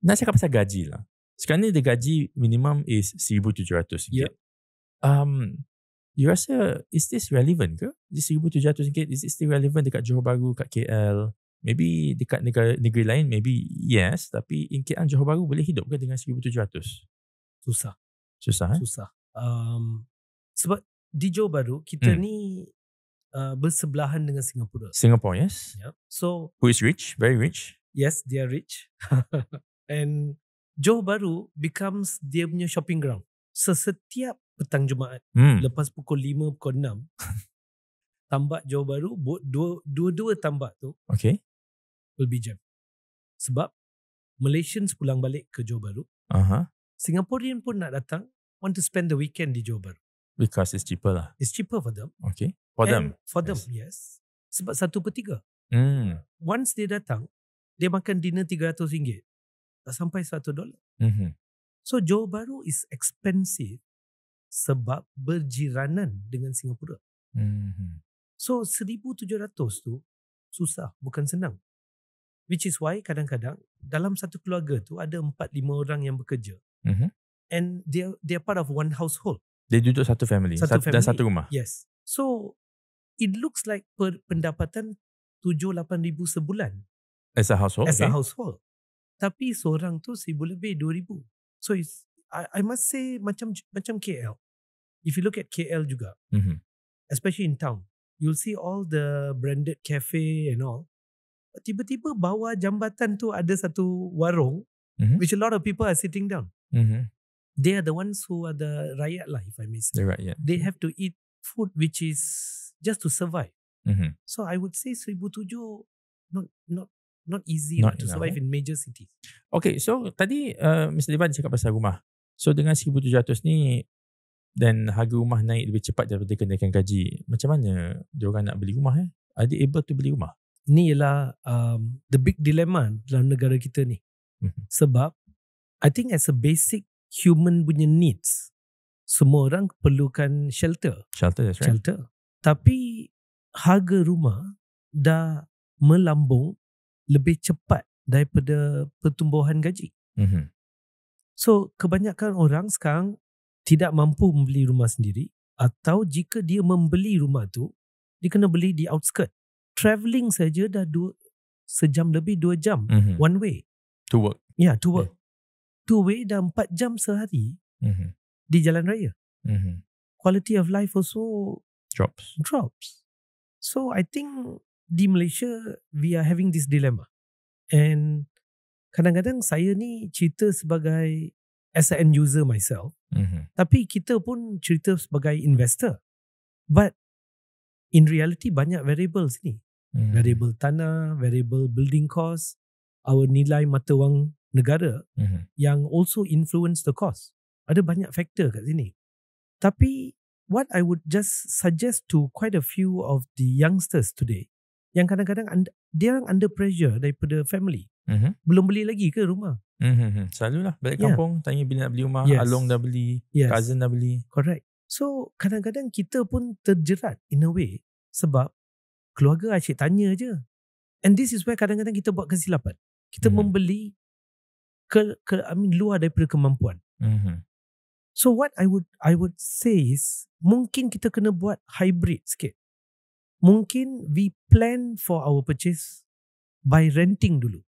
Nak cakap pasal gaji lah. Sekarang ni the gaji minimum is RM1,700. Yep. You rasa is this relevant ke? This RM1,700 is it still relevant dekat Johor Bahru, kat KL? Maybe dekat negeri lain maybe yes, tapi in KL Johor Bahru boleh hidup ke dengan RM1,700? Susah. Susah. Susah. Sebab di Johor Bahru kita ni bersebelahan dengan Singapura. Singapore, yes. Yep. So who is rich, very rich. Yes, they are rich. And Johor Bahru becomes dia punya shopping ground. Setiap petang Jumaat, lepas pukul 5, pukul 6, tambak Johor Bahru, dua-dua tambak tu will be jam. Sebab Malaysians pulang balik ke Johor Bahru. Singaporean pun nak datang, want to spend the weekend di Johor Bahru. Because it's cheaper lah. It's cheaper for them. Okay. For them, yes. Sebab 1/3. Once dia datang, dia makan dinner RM300. Tak sampai $100. So Johor Bahru is expensive sebab berjiranan dengan Singapura. So 1,700 tu susah, bukan senang. Which is why kadang-kadang dalam satu keluarga tu ada 4-5 orang yang bekerja. And they are part of one household. Dia duduk satu family. Dan satu rumah. Yes. So it looks like pendapatan 7-8 ribu sebulan. As a household. As a household. Tapi seorang tu 1,000 lebih, 2,000. So it's, I must say macam KL. If you look at KL juga, especially in town, you'll see all the branded cafe and all. Tiba-tiba bawah jambatan tu ada satu warung, which a lot of people are sitting down. They are the ones who are the rakyat lah, if I may say. The rakyat. They have to eat food which is just to survive. So I would say 1,700 not easy to survive in major cities. Okay, so tadi Mr. Devan cakap pasal rumah. So dengan 1,700 ni dan harga rumah naik lebih cepat daripada kenaikan gaji, macam mana diorang nak beli rumah? Are they able to beli rumah? Ini ialah the big dilemma dalam negara kita ni. Sebab I think as a basic human punya needs, semua orang perlukan shelter. That's right. Shelter. Tapi harga rumah dah melambung lebih cepat daripada pertumbuhan gaji. So kebanyakan orang sekarang tidak mampu membeli rumah sendiri, atau jika dia membeli rumah tu, dia kena beli di outskirt. Travelling saja dah 1 jam lebih, 2 jam one way. To work. Yeah, to work. Two way dah 4 jam sehari di jalan raya. Quality of life also drops. So I think di Malaysia we are having this dilemma. And kadang-kadang saya ni cerita sebagai as an end user myself. Tapi kita pun cerita sebagai investor. But in reality banyak variables ni. Variable tanah, variable building cost, our nilai mata wang negara yang also influence the cost. Ada banyak faktor kat sini. Tapi what I would just suggest to quite a few of the youngsters today, yang kadang-kadang dia orang under pressure daripada family. Belum beli lagi ke rumah? Selalulah balik kampung tanya bila nak beli rumah. Along dah beli, cousin dah beli. Correct. So kadang-kadang kita pun terjerat in a way sebab keluarga asyik tanya je. And this is where kadang-kadang kita buat kesilapan. Kita membeli luar daripada kemampuan. So what I would say is mungkin kita kena buat hybrid sikit. Mungkin we plan for our purchase by renting dulu.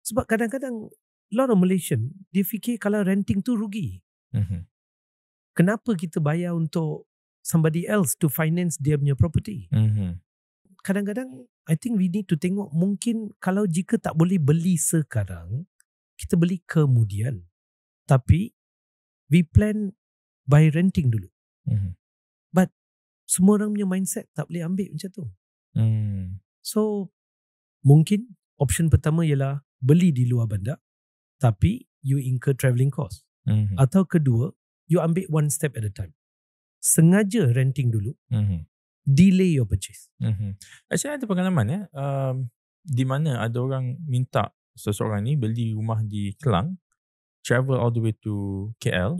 Sebab kadang-kadang a lot of Malaysian dia fikir kalau renting tu rugi. Kenapa kita bayar untuk somebody else to finance dia punya property? Kadang-kadang I think we need to tengok mungkin kalau jika tak boleh beli sekarang, kita beli kemudian. Tapi we plan by renting dulu. But semua orang punya mindset tak boleh ambil macam tu. So mungkin option pertama ialah beli di luar bandar, tapi you incur travelling cost. Atau kedua, you ambil one step at a time. Sengaja renting dulu, delay your purchase. Actually ada pengalaman di mana ada orang minta seseorang ni beli rumah di Kelang, travel all the way to KL,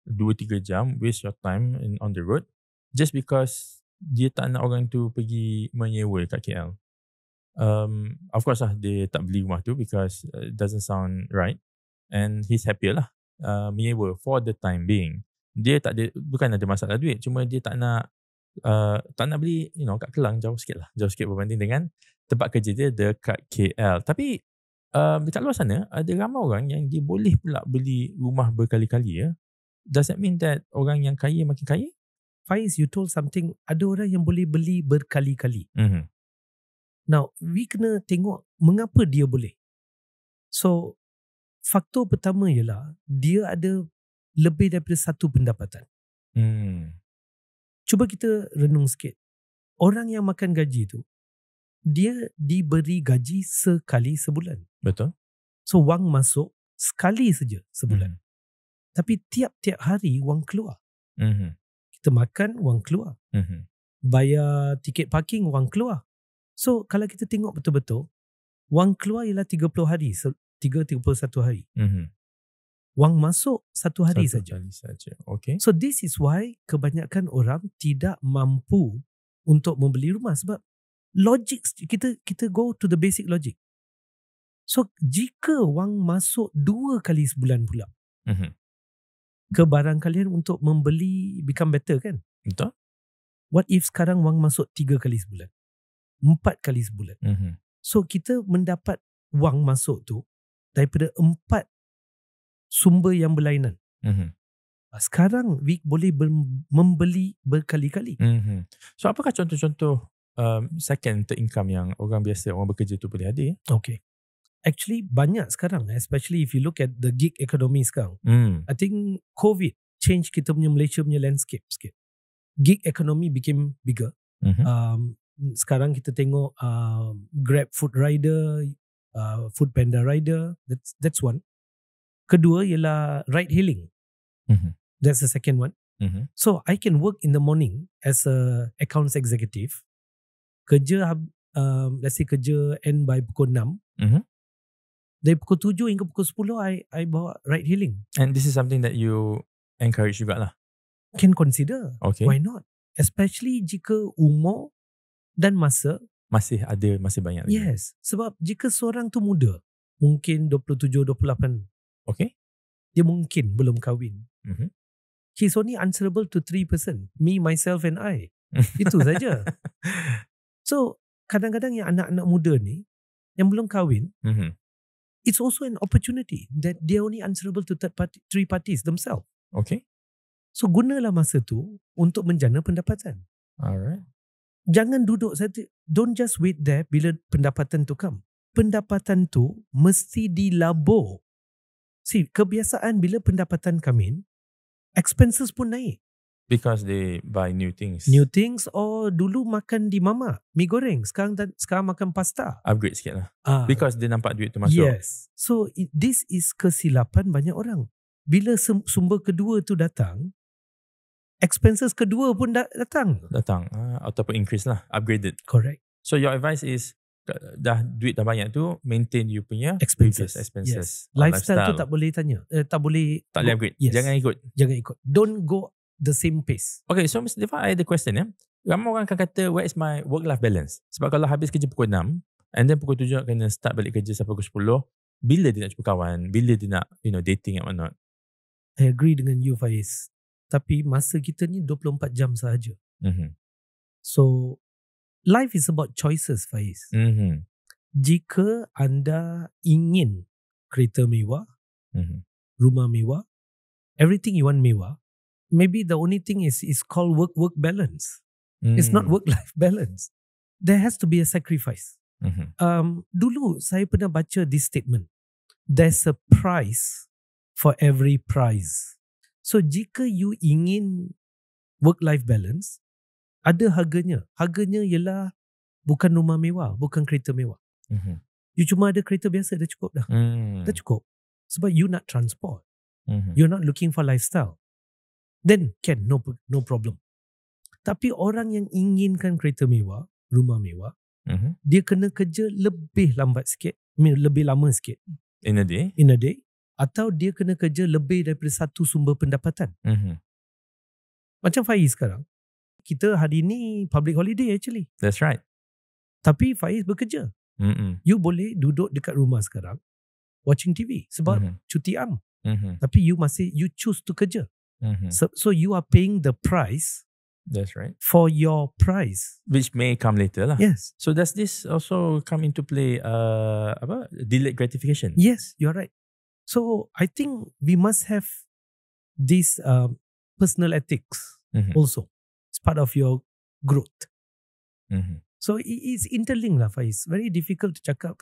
2-3 jam, waste your time on the road, just because dia tak nak orang tu pergi menyewa kat KL. of course lah dia tak beli rumah tu because it doesn't sound right, and he's happier lah menyewa for the time being. Dia tak ada, bukan ada masalah duit, cuma dia tak nak beli kat Kelang, jauh sikit berbanding dengan tempat kerja dia dekat KL. Tapi dekat luar sana ada ramai orang yang dia boleh pula beli rumah berkali-kali ya. Does that mean that orang yang kaya makin kaya? Faiz, you told something, ada orang yang boleh beli berkali-kali. Now, we kena tengok mengapa dia boleh. So, faktor pertama ialah dia ada lebih daripada satu pendapatan. Cuba kita renung sikit. Orang yang makan gaji tu, dia diberi gaji sekali sebulan. Betul. So, wang masuk sekali saja sebulan. Tapi tiap-tiap hari wang keluar. Kita makan, wang keluar. Bayar tiket parking, wang keluar. So, kalau kita tengok betul-betul, wang keluar ialah 30 hari, 31 hari. Wang masuk satu hari saja. Okay. So, this is why kebanyakan orang tidak mampu untuk membeli rumah. Sebab logik, kita go to the basic logic. So, jika wang masuk 2 kali sebulan pula, ke barang kalian untuk membeli become better kan? Betul. What if sekarang wang masuk 3 kali sebulan? 4 kali sebulan. So kita mendapat wang masuk tu daripada 4 sumber yang berlainan. Sekarang we boleh membeli berkali-kali. So apakah contoh-contoh second income yang orang biasa, orang bekerja tu boleh ada? Okay. Actually banyak sekarang, especially if you look at the gig economy sekarang. I think COVID change kita punya Malaysia punya landscape sikit. Gig economy became bigger. Sekarang kita tengok Grab food rider, Food Panda rider, that's one. Kedua ialah ride hailing. That's the second one. So I can work in the morning as a accounts executive. Kerja let's say kerja end by pukul 6. Dari pukul 7 hingga pukul 10 I bawa ride hailing. And this is something that you encourage juga lah. Can consider. Okay. Why not? Especially jika umur dan masa masih banyak lagi. Yes. Sebab jika seorang tu muda, mungkin 27, 28. Okay. Dia mungkin belum kahwin. He's only answerable to 3 person. Me, myself and I. Itu saja. So, kadang-kadang yang anak-anak muda ni, yang belum kahwin, it's also an opportunity that they're only answerable to 3 parties themselves. Okay. So, gunalah masa tu untuk menjana pendapatan. Alright. Jangan duduk saja. Don't just wait there bila pendapatan tu come. Pendapatan tu mesti dilabur. See, kebiasaan bila pendapatan come in, expenses pun naik. Because they buy new things. New things, or dulu makan di mama, mi goreng. Sekarang makan pasta. Upgrade sikit lah. Because dia nampak duit tu masuk. Yes. So, this is kesilapan banyak orang. Bila sumber kedua tu datang, expenses kedua pun datang. Ataupun increase lah, upgraded. Correct. So your advice is duit dah banyak tu, maintain you punya expenses. Yes. Lifestyle tu tak boleh tanya, tak boleh upgrade. Yes. Jangan ikut. Don't go the same pace. Okay, so Mr. Defa, I ada question ya. Ramai orang akan kata, where is my work-life balance? Sebab kalau habis kerja pukul 6 and then pukul 7 kena start balik kerja sampai pukul 10, bila dia nak jumpa kawan, bila dia nak dating and whatnot. I agree dengan you, Faiz. Tapi masa kita ni 24 jam sahaja. So, life is about choices, Faiz. Jika anda ingin kereta mewah, rumah mewah, everything you want mewah, maybe the only thing is called work balance. It's not work-life balance. There has to be a sacrifice. Dulu saya pernah baca this statement. There's a price for every prize. So jika you ingin work-life balance, ada harganya. Harganya ialah bukan rumah mewah, bukan kereta mewah. You cuma ada kereta biasa, dah cukup dah. Dah cukup. Sebab you nak transport. You're not looking for lifestyle. Then can, no problem. Tapi orang yang inginkan kereta mewah, rumah mewah, dia kena kerja lebih lambat sikit, lebih lama sikit. In a day? Atau dia kena kerja lebih daripada satu sumber pendapatan. Macam Faiz sekarang. Kita hari ni public holiday actually. That's right. Tapi Faiz bekerja. You boleh duduk dekat rumah sekarang watching TV sebab cuti am. Tapi you choose to kerja. So you are paying the price. That's right. For your price, which may come later lah. Yes. So does this also come into play? Delayed gratification? Yes, you're right. So I think we must have this personal ethics also. It's part of your growth. So it's interlinked lah, Faiz. Very difficult to cakap.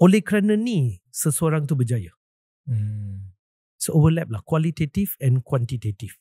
Oleh kerana ni seseorang tu berjaya. So overlap lah, qualitative and quantitative.